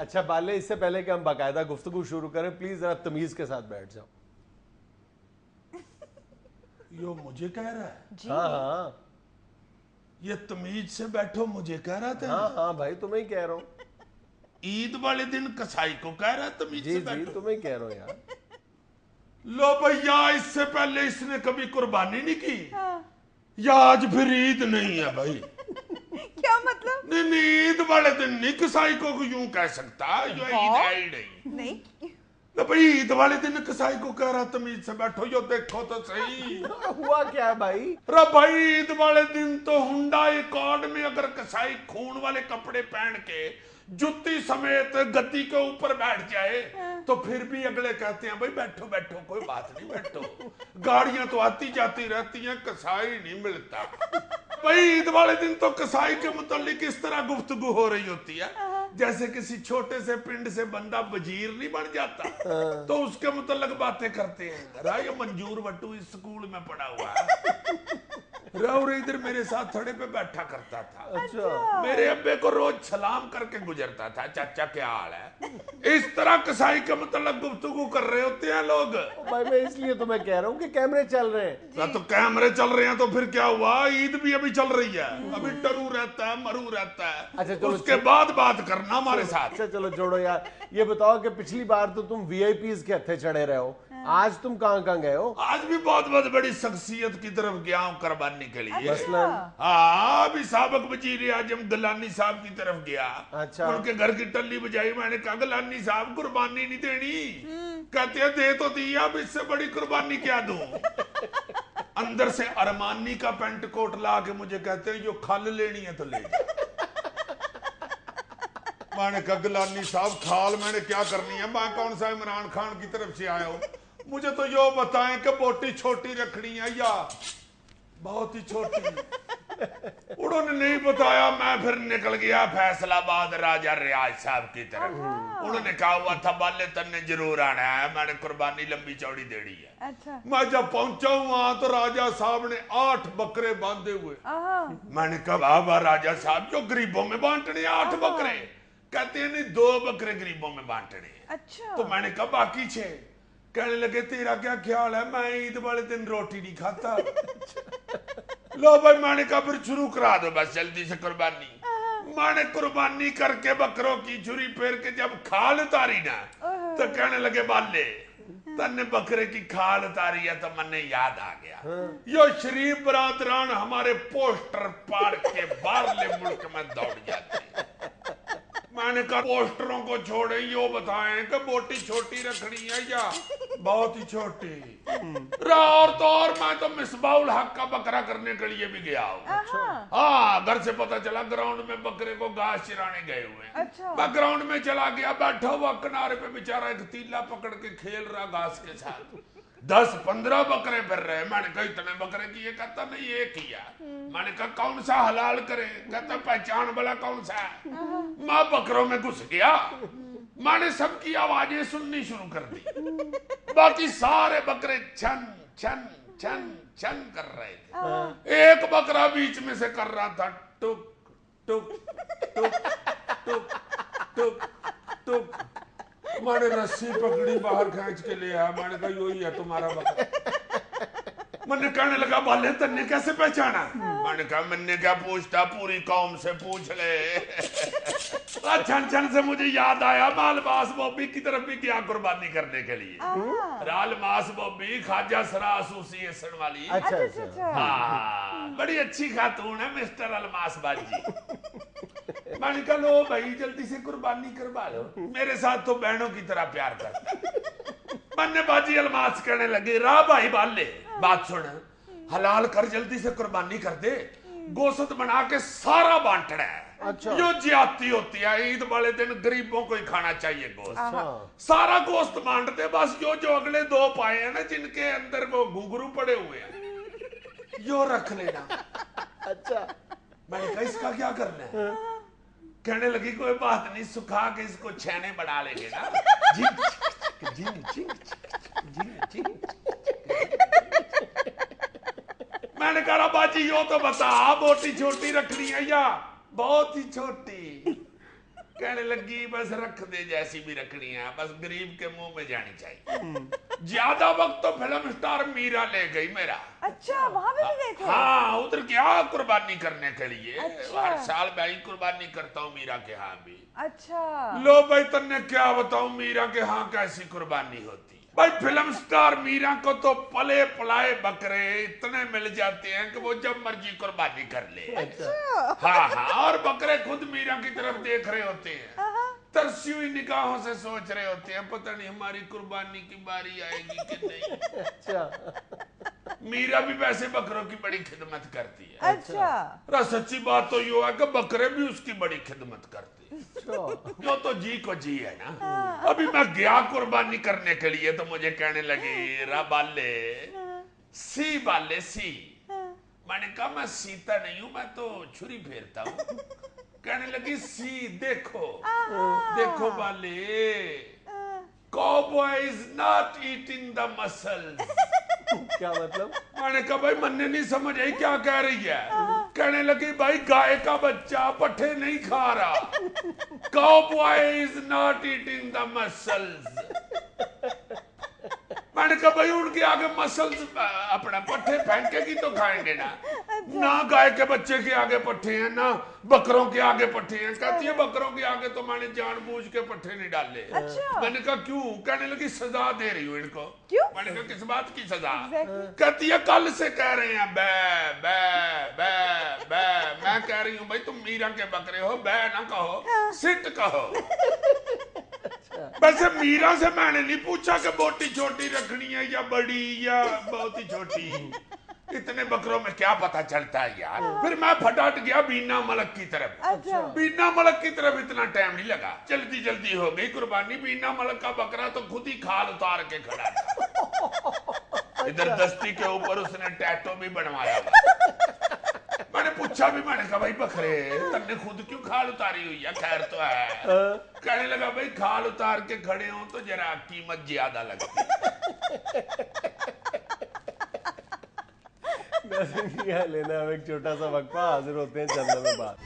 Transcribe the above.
अच्छा बाले, इससे पहले कि हम बाकायदा गुफ्तगू शुरू करें, प्लीज जरा तमीज के साथ बैठ जाओ। यो मुझे कह रहा है? हाँ हाँ ये तमीज से बैठो मुझे कह रहा था? हाँ हाँ भाई, तुम्हें ही कह रहा हूँ। ईद वाले दिन कसाई को कह रहा है तमीज जी से जी, बैठो? तुम्हें ही कह रहा हूँ यार। लो भैया, इससे पहले इसने कभी कुर्बानी नहीं की? या आज फिर ईद नहीं है भाई? क्या मतलब? नहीं नहीं, ईद वाले दिन नहीं कसाई को यूं कह सकता, यो ईद है ही नहीं। नहीं तो भाई ईद वाले दिन कसाई को कह रहा तमीज से बैठो, यो देखो तो सही। हुआ क्या है भाई? अरे भाई ईद वाले दिन तो हुंडई अकॉर्ड में अगर कसाई खून वाले कपड़े पहन के जुत्ती समेत गद्दी के ऊपर बैठ जाए तो फिर भी अगले कहते हैं भाई बैठो बैठो, कोई बात नहीं बैठो। गाड़ियां तो आती जाती रहती हैं, कसाई नहीं मिलता। भाई ईद वाले दिन तो कसाई के मुतालिक इस तरह गुफ्तगू हो रही होती है जैसे किसी छोटे से पिंड से बंदा वजीर नहीं बन जाता, तो उसके मुतालिक बातें करते हैं। ये मंजूर वट्टू इस स्कूल में पढ़ा हुआ है, और इधर मेरे साथ थड़े पे बैठा करता था। अच्छा, मेरे अब्बे को रोज सलाम करके गुजरता था, चाचा क्या हाल है। इस तरह कसाई के मतलब गुफ्तगू कर रहे होते हैं लोग। भाई मैं इसलिए तो मैं कह रहा हूँ कि कैमरे चल रहे हैं। तो कैमरे चल रहे हैं तो फिर क्या हुआ, ईद भी अभी चल रही है, अभी टरू रहता है, मरू रहता है। अच्छा, चलो, उसके बाद बात करना हमारे साथ। अच्छा चलो छोड़ो यार, ये बताओ कि पिछली बार तो तुम वीआईपीज के हत्थे चढ़े रहे हो, आज तुम कहाँ गए हो? आज भी बहुत बहुत बड़ी शख्सियत की तरफ गया हूँ कुर्बानी के लिए। मसलन? हाँ, अभी साबक वजीर आजम गलानी साहब की तरफ गया। अच्छा। उनके घर की टल्ली बजाई, मैंने कहा गलानी साहब कुर्बानी नहीं देनी। कहते हैं दे तो दी, अब इससे बड़ी कुर्बानी क्या दूं। अंदर से अरमानी का पेंट कोट ला के मुझे कहते हैं जो खल लेनी है तो ले जा। मैंने कहा गलानी साहब खाल मैंने क्या करनी है, मैं कौन सा इमरान खान की तरफ से आया हूं, मुझे तो यो बताएं कि बोटी छोटी रखनी है या बहुत ही छोटी। उन्होंने नहीं बताया, मैं फिर निकल गया फैसलाबाद राजा रियाज साहब की तरफ। उन्होंने कहा हुआ था बाले तन्ने जरूर आना है, मैंने कुर्बानी लंबी चौड़ी देनी है। अच्छा। मैं जब पहुंचा वहां तो राजा साहब ने 8 बकरे बांधे हुए। मैंने कहा बाबा राजा साहब जो गरीबों में बांटने 8 बकरे, कहते हैं नहीं 2 बकरे गरीबों में बांटने। अच्छा। तो मैंने कहा बाकी 6। कहने लगे तेरा क्या ख्याल है, मैं ईद वाले दिन रोटी नहीं खाता। लो भाई, मैंने कहा फिर शुरू करा दो बस जल्दी से कुर्बानी। मैंने कुर्बानी करके बकरों की छुरी फेर के जब खाल उतारी ना तो कहने लगे बाले तन्ने बकरे की खाल उतारी है तो मन्ने याद आ गया, यो शरीफ बरादरान हमारे पोस्टर पाड़ के बाहरले मुल्क में दौड़ जाते। मैंने कहा पोस्टरों को छोड़े, यो बताएं कि बोटी छोटी रखनी है या बहुत ही छोटी। और तो और मैं तो मिसबाउल हक का बकरा करने के लिए भी गया हूँ। हाँ, घर से पता चला ग्राउंड में बकरे को घास चिराने गए हुए हैं। अच्छा। मैं ग्राउंड में चला गया, बैठा हुआ किनारे पे बेचारा एक तीला पकड़ के खेल रहा घास के साथ। 10-15 बकरे फिर रहे। मैंने कहा इतने बकरे की, ये कहता नहीं एक ही है। मैंने कहा कौन सा हलाल करे, कहता पहचान वाला कौन सा है। मैं बकरों में घुस गया, मैंने सबकी आवाजें सुननी शुरू कर दी। बाकी सारे बकरे छन छन छन छन कर रहे थे। एक बकरा बीच में से कर रहा था टुक टुक टुक टुक टुक टुक। मैंने रस्सी पकड़ी, बाहर खींच के ले आया। मैंने कहा यो ही है तुम्हारा बकरा। मैंने कहने लगा बाले तन्ने कैसे पहचाना। मैंने कहा मैंने क्या पूछता, पूरी कौम से पूछ ले। छन छन से मुझे याद आया मालमास बॉबी की तरफ भी गया कुर्बानी करने के लिए। रालमास बॉबी ख्वाजा सरा एसोसिएशन वाली। अच्छा अच्छा। हाँ, बड़ी अच्छी खातून है मिस्टर अलमास बाजी। मैंने कहा लो भाई जल्दी से कुर्बानी करवा लो, मेरे साथ तो बहनों की तरह प्यार करता। बन्ने बाजी अलमास कहने लगे रा भाई बाले बात सुन, हलाल कर जल्दी से कुर्बानी कर दे, गोश्त बना के सारा बांटना है। अच्छा। जो ज्यादती होती है ईद वाले दिन गरीबों को ही खाना चाहिए गोश्त। अच्छा। सारा गोश्त बांटते, बस जो अगले 2 पाए हैं ना जिनके अंदर वो घुंघरू पड़े हुए हैं यो रख लेना। अच्छा। मैंने कहा इसका क्या करना है। कहने लगी कोई बात नहीं, सुखा के इसको छेने बना लेंगे ना। झिंग झिंग झिंग झिंग झिंग। मैंने कहा बाजी यो तो बता बोटी छोटी रखनी है या बहुत ही छोटी। कहने लगी बस रख दे जैसी भी रखनी है, बस गरीब के मुंह में जानी चाहिए। ज्यादा वक्त तो फिल्म स्टार मीरा ले गई मेरा। अच्छा, वहां पे भी गए थे? हाँ, उधर गया कुर्बानी करने के लिए। अच्छा। हर साल मैं ही कुर्बानी करता हूँ मीरा के यहाँ भी। अच्छा। लो भाई, तन्ने क्या बताऊं मीरा के यहाँ कैसी कुर्बानी होती। भाई फिल्म स्टार मीरा को तो पले पलाए बकरे इतने मिल जाते हैं कि वो जब मर्जी कुर्बानी कर ले। अच्छा। हाँ हाँ, और बकरे खुद मीरा की तरफ देख रहे होते हैं, तरसी हुई निगाहों से सोच रहे होते हैं पता नहीं हमारी कुर्बानी की बारी आएगी कि नहीं। अच्छा। मीरा भी वैसे बकरों की बड़ी खिदमत करती है। अच्छा। सच्ची बात तो ये है कि बकरे भी उसकी बड़ी खिदमत करते हैं। वो तो जी को जी है ना। अभी मैं गया कुर्बानी करने के लिए तो मुझे कहने लगी रा बाले सी बाले सी। मैंने कहा मैं सीता नहीं हूं, मैं तो छुरी फेरता हूँ। कहने लगी सी देखो देखो बाले, cowboy is not eating the muscles। क्या मतलब? मैंने कहा भाई मन्ने नहीं समझ आई क्या कह रही है। कहने लगी भाई गाय का बच्चा पट्ठे नहीं खा रहा। cowboy is not eating the muscles। मैंने कहा भाई उनके आगे मसल्स अपना पट्ठे फेंकेगी तो खाएंगे ना। ना गाय के बच्चे के आगे पट्ठे हैं ना बकरों के आगे पट्ठे हैं। कहती है बकरों के आगे तो मैंने जानबूझ के पट्ठे नहीं डाले। अच्छा। मैंने कहा क्यों? कहने लगी सजा दे रही हूँ इनको। क्यों? मैंने कहा किस बात की सजा? Exactly। कहती है कल से कह रहे हैं बै बै बै बै। मैं कह रही हूँ भाई तुम मीरा के बकरे हो, बै ना कहो सिट कहो। वैसे मीरा से मैंने नहीं पूछा कि मोटी छोटी रखनी है या बड़ी या बहुत ही छोटी। इतने बकरों में क्या पता चलता है यार। फिर मैं फटाट गया बीना मलक की तरफ। अच्छा। बीना मलक की तरफ इतना टाइम नहीं लगा, जल्दी जल्दी हो गई कुर्बानी। बीना मलक का बकरा तो खुद ही खाल उतार के खड़ा था। इधर दस्ती के ऊपर उसने टैटू भी बनवाया। मैंने पूछा भी, मैंने कहा भाई बकरे तन्ने खुद क्यों खाल उतारी हुई है? खैर तो है। कहने लगा भाई खाल उतार के खड़े हो तो जरा कीमत ज्यादा लगती है। लेना, हम एक छोटा सा वक्फा, हाजिर होते हैं चंद में बाद।